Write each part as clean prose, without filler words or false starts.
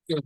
Yeah.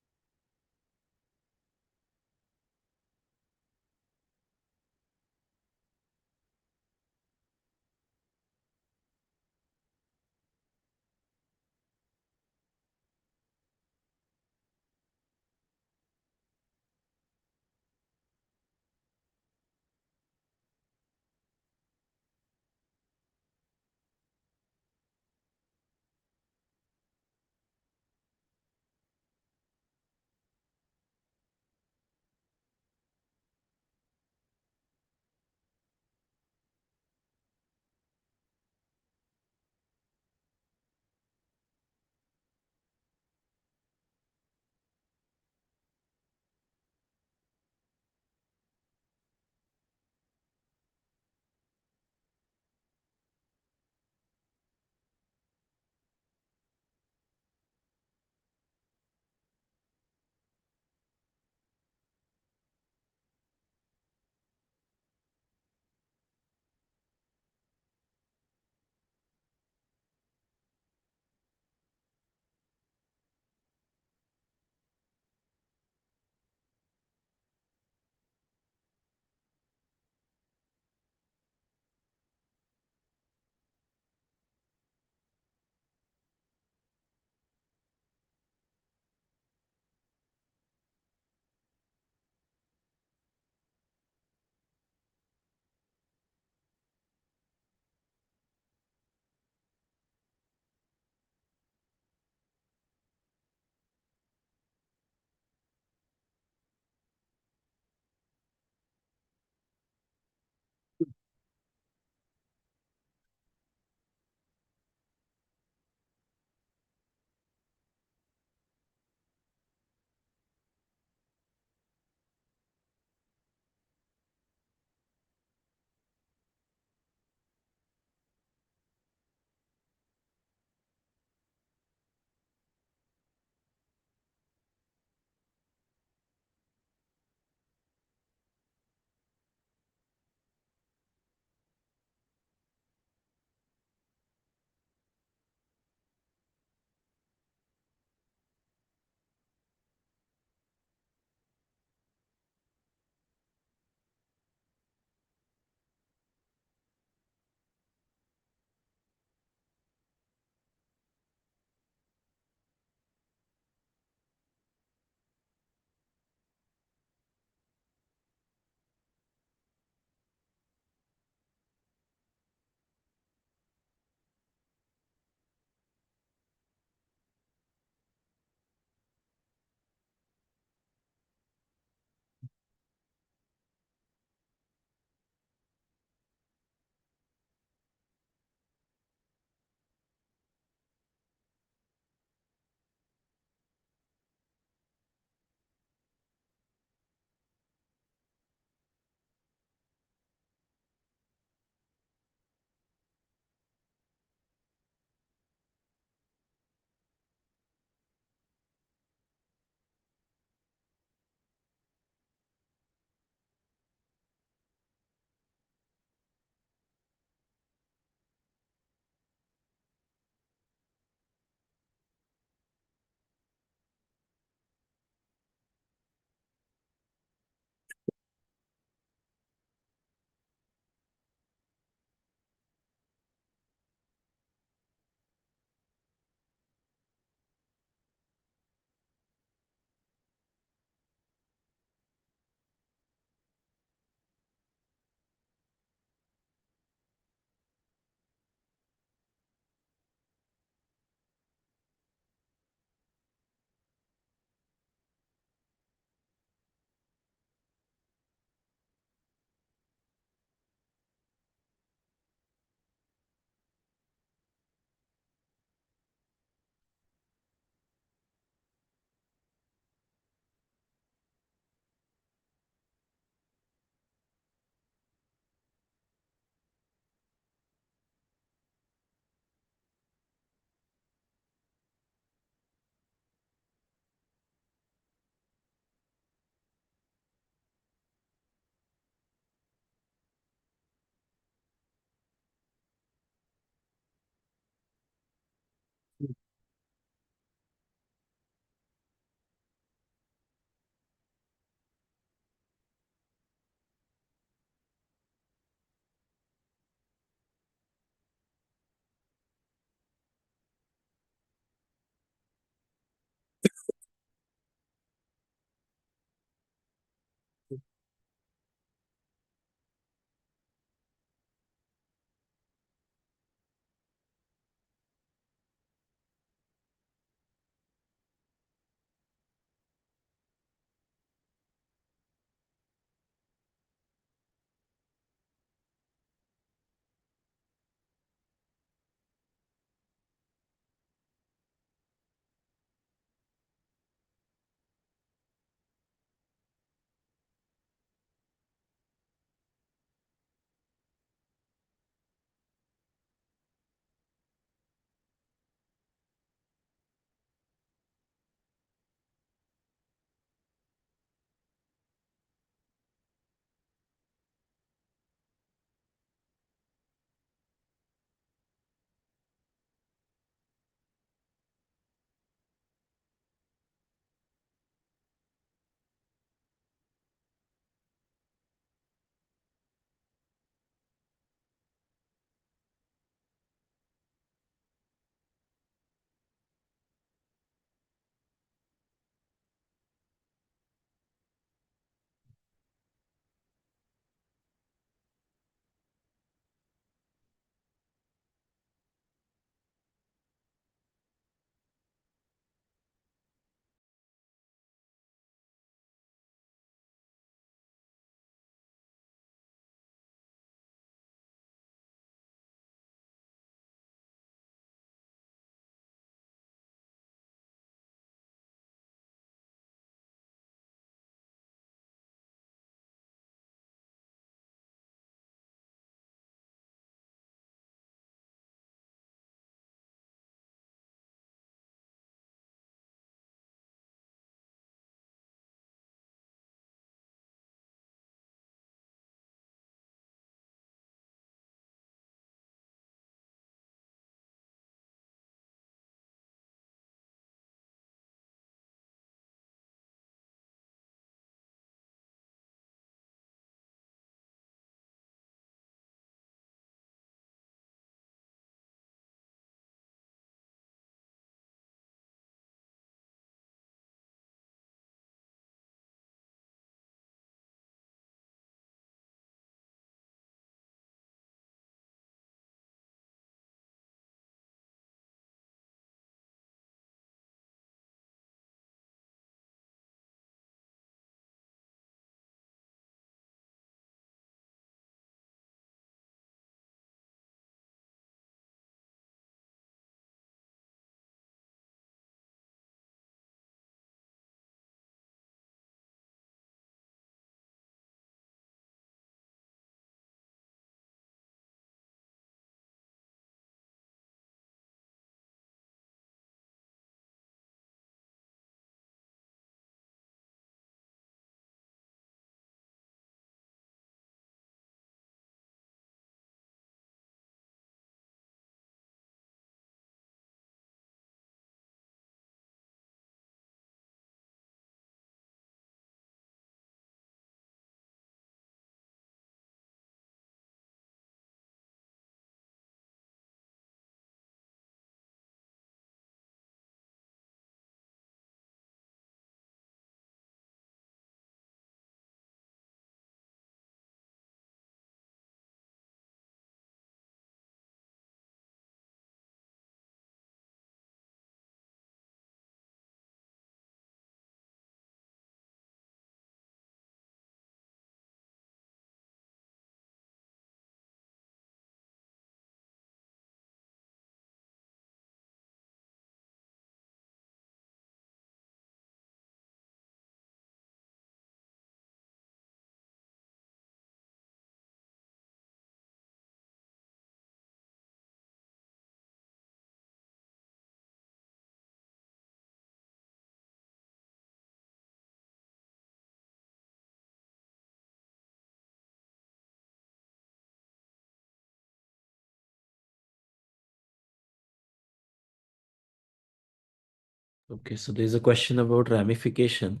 Okay, so there's a question about ramification.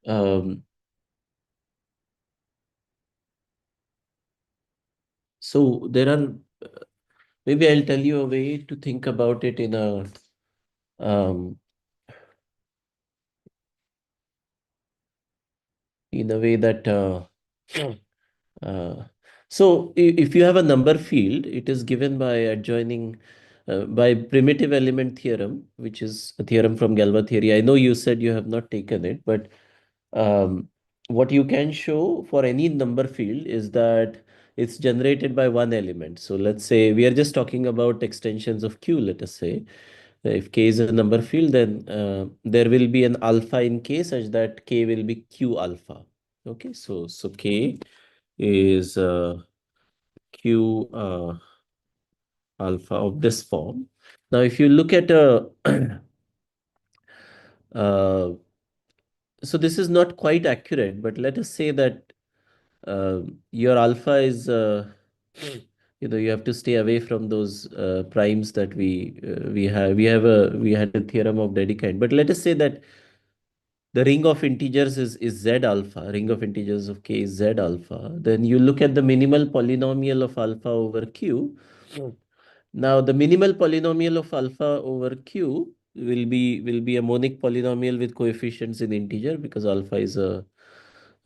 Um, so there are, maybe I'll tell you a way to think about it um, in a way that uh, if you have a number field, it is given by adjoining by primitive element theorem, which is a theorem from Galois theory. I know you said you have not taken it, but what you can show for any number field is that it's generated by one element. So let's say we are just talking about extensions of Q, let us say. If K is a number field, then there will be an alpha in K such that K will be Q alpha. Okay, so K is Q alpha of this form. Now, if you look at a uh, so this is not quite accurate, but let us say that your alpha is you have to stay away from those primes that we had a theorem of Dedekind, but let us say that the ring of integers is z alpha, ring of integers of K is z alpha. Then you look at the minimal polynomial of alpha over Q. Now the minimal polynomial of alpha over Q will be a monic polynomial with coefficients in integer, because alpha is a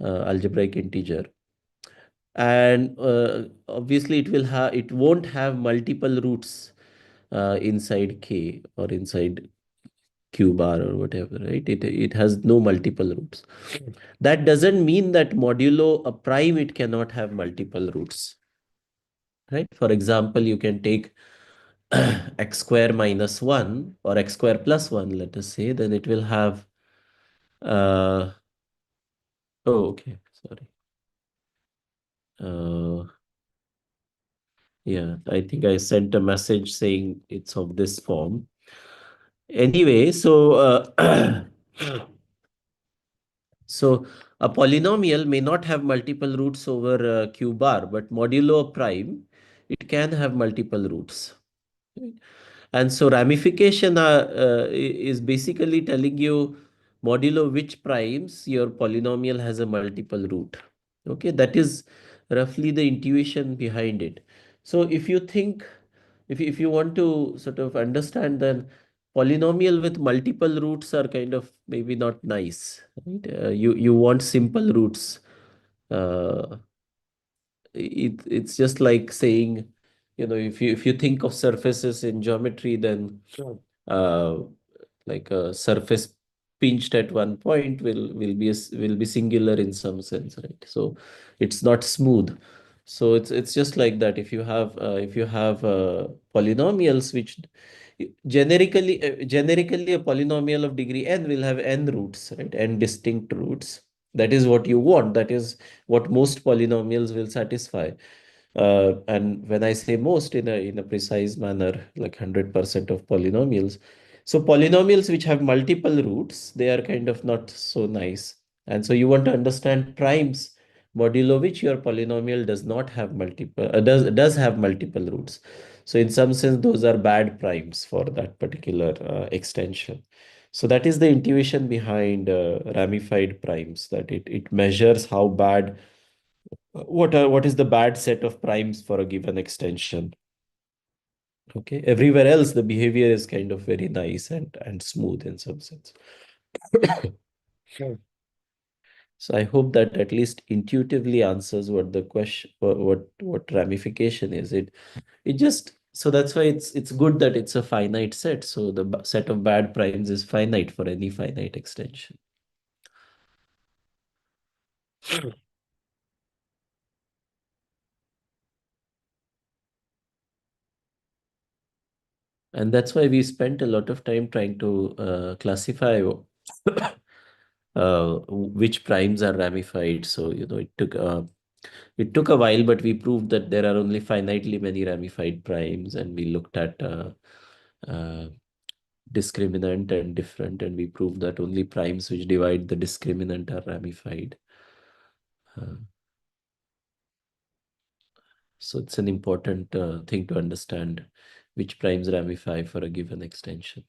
algebraic integer. And obviously it won't have multiple roots inside K or inside Q bar or whatever, right? It has no multiple roots. That doesn't mean that modulo a prime it cannot have multiple roots, right? For example, you can take x square minus 1 or x square plus 1, let us say, then it will have uh oh, okay, sorry. uh yeah, I think I sent a message saying it's of this form. Anyway, so a polynomial may not have multiple roots over Q bar, but modulo a prime, it can have multiple roots. Right? And so ramification is basically telling you modulo which primes your polynomial has a multiple root. Okay, that is roughly the intuition behind it. So if you think, if you want to sort of understand, then polynomial with multiple roots are kind of maybe not nice, right? You want simple roots. Uh, it's just like saying, if you think of surfaces in geometry, then uh, like a surface pinched at one point will be singular in some sense, right? So it's not smooth. So it's just like that. If you have polynomials which generically a polynomial of degree n will have n roots, right? N distinct roots. That is what you want. That is what most polynomials will satisfy. And when I say most, in a precise manner, like 100% of polynomials. So polynomials which have multiple roots, they are kind of not so nice. And so you want to understand primes, modulo which your polynomial does not have multiple, does have multiple roots. So in some sense, those are bad primes for that particular extension. So that is the intuition behind ramified primes, that it measures how bad, what is the bad set of primes for a given extension. Okay, everywhere else the behavior is kind of very nice and smooth in some sense. Sure. So I hope that at least intuitively answers what the question, what ramification is. It just, so that's why it's good that it's a finite set. So the set of bad primes is finite for any finite extension. And that's why we spent a lot of time trying to classify which primes are ramified. So, it took a while, but we proved that there are only finitely many ramified primes, and we looked at uh, discriminant and different, and we proved that only primes which divide the discriminant are ramified. Uh, so it's an important thing to understand which primes ramify for a given extension.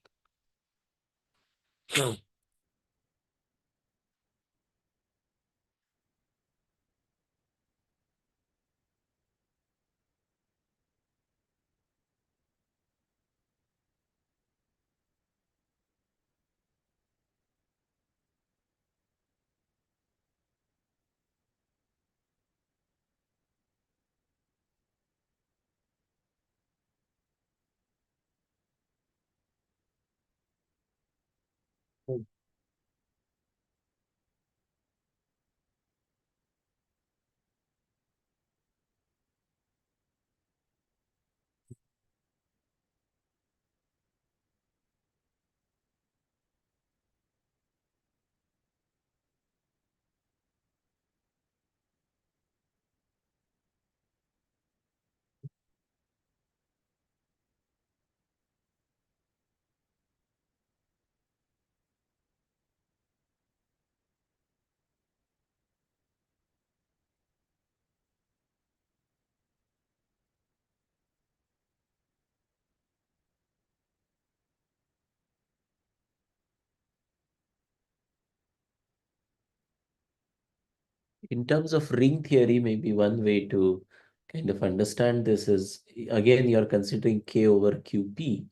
In terms of ring theory, maybe one way to kind of understand this is, again, you're considering K over QP.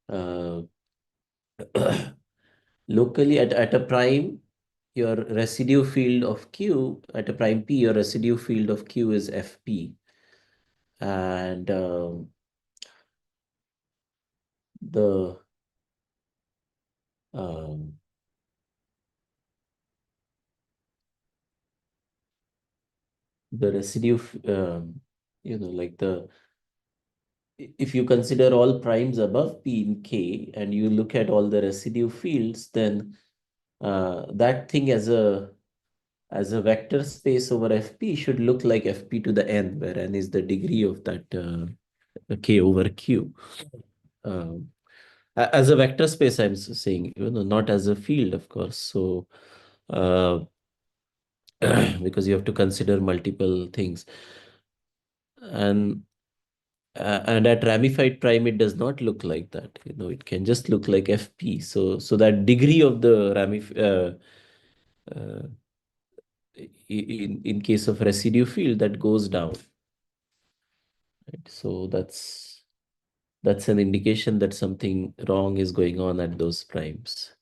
Uh, Locally at a prime, your residue field of Q at a prime P, your residue field of Q is FP. And the um, the residue, like if you consider all primes above P in K and you look at all the residue fields, then that thing as a vector space over FP should look like FP to the n, where n is the degree of that K over Q. Um, as a vector space, I'm saying, not as a field, of course. So, uh, because you have to consider multiple things. And and at ramified prime, it does not look like that. It can just look like FP. So that degree of the uh, in case of residue field, that goes down. Right? So that's an indication that something wrong is going on at those primes.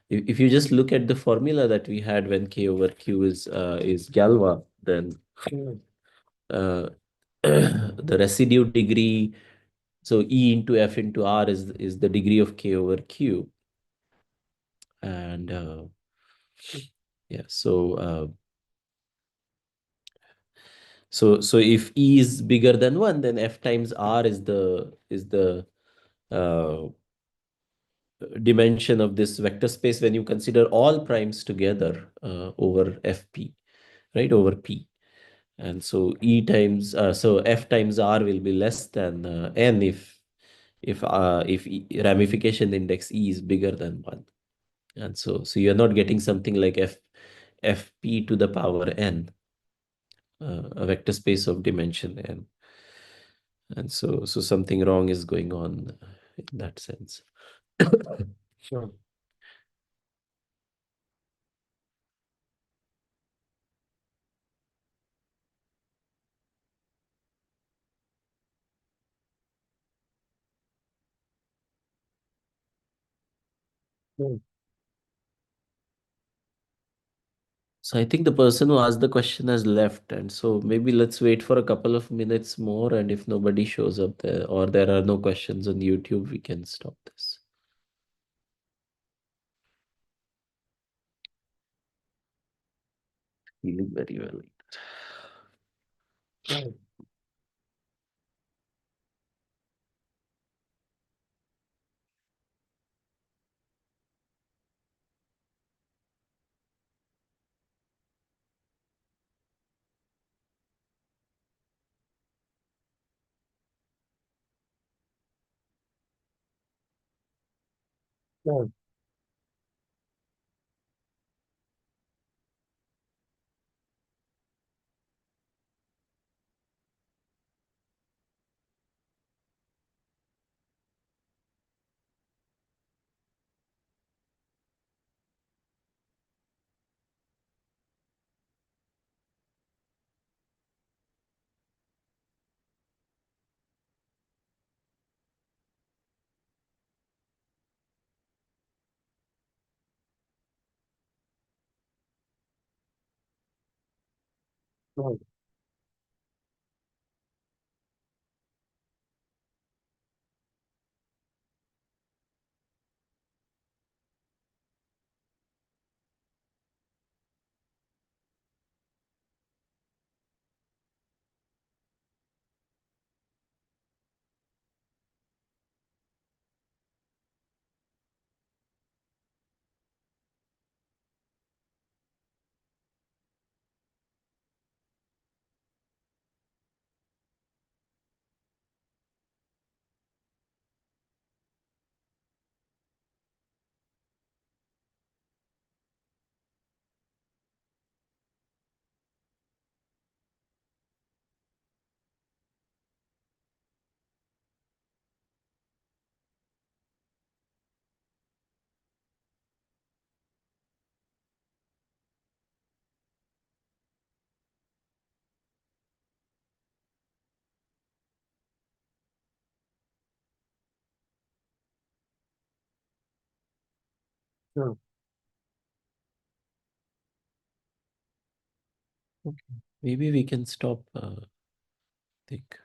If you just look at the formula that we had when K over Q is Galois, then uh, the residue degree, so E into F into R is the degree of K over Q. And yeah, so if E is bigger than one, then F times R is the uh, dimension of this vector space when you consider all primes together over FP, right, over P. And so so F times R will be less than N if ramification index E is bigger than one. And so you're not getting something like FP to the power N, a vector space of dimension N. And so something wrong is going on in that sense. Sure. So I think the person who asked the question has left, and so maybe let's wait for a couple of minutes more, and if nobody shows up there or there are no questions on YouTube, we can stop this. Feeling very well. Yeah. Right. Sure. Okay. Maybe we can stop. Think.